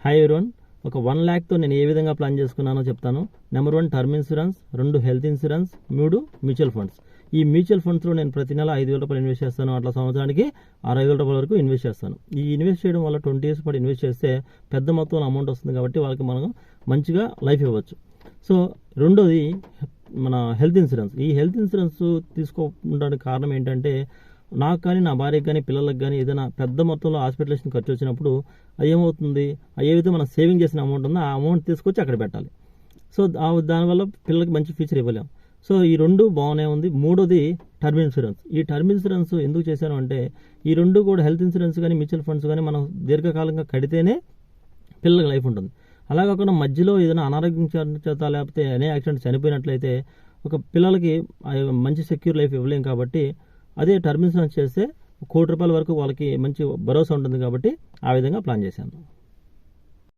Hi everyone, ఒక 1 lakh నేను ఏ విధంగా ప్లాన్ చేసుకున్నానో చెప్తాను. Number 1 term insurance, 2 health insurance, 3 mutual funds. ఈ మ్యూచువల్ ఫండ్స్లో నేను ప్రతి నెల 5,000 రూపాయలు ఇన్వెస్ట్ చేస్తాను. అట్లా సంవత్సరానికి 60,000 రూపాయల వరకు ఇన్వెస్ట్ చేస్తాను. ఈ ఇన్వెస్ట్ చేయడం వల్ల 20 years పాటు ఇన్వెస్ట్ చేస్తే పెద్ద మొత్తంలో అమౌంట్ వస్తుంది కాబట్టి వాళ్ళకి మనం మంచిగా లైఫ్ ఇవ్వచ్చు. సో రెండోది మన హెల్త్ ఇన్సూరెన్స్. ఈ హెల్త్ ఇన్సూరెన్స్ తీసుకోవడానికి కారణం ఏంటంటే, నాకు కానీ నా భార్యకి కానీ పిల్లలకు కానీ ఏదైనా పెద్ద మొత్తంలో హాస్పిటలైజేషన్ ఖర్చు వచ్చినప్పుడు అది ఏమవుతుంది, ఏవైతే మనం సేవింగ్ చేసిన అమౌంట్ ఉందో ఆ అమౌంట్ తీసుకొచ్చి అక్కడ పెట్టాలి. సో దానివల్ల పిల్లలకి మంచి ఫ్యూచర్ ఇవ్వలేం. సో ఈ రెండు బాగానే ఉంది. మూడోది టర్మ్ ఇన్సూరెన్స్. ఈ టర్మ్ ఇన్సూరెన్స్ ఎందుకు చేశాను అంటే, ఈ రెండు కూడా హెల్త్ ఇన్సూరెన్స్ కానీ మ్యూచువల్ ఫండ్స్ కానీ మనం దీర్ఘకాలంగా కడితేనే పిల్లలకి లైఫ్ ఉంటుంది. అలా కాకుండా మధ్యలో ఏదైనా అనారోగ్యం చేత లేకపోతే అనే యాక్సిడెంట్ చనిపోయినట్లయితే ఒక పిల్లలకి మంచి సెక్యూర్ లైఫ్ ఇవ్వలేం. కాబట్టి అదే టర్మ్ ఇన్సూరెన్స్ చేస్తే 1 కోటి రూపాయల వరకు వాళ్ళకి మంచి భరోసా ఉంటుంది. కాబట్టి ఆ విధంగా ప్లాన్ చేశాను.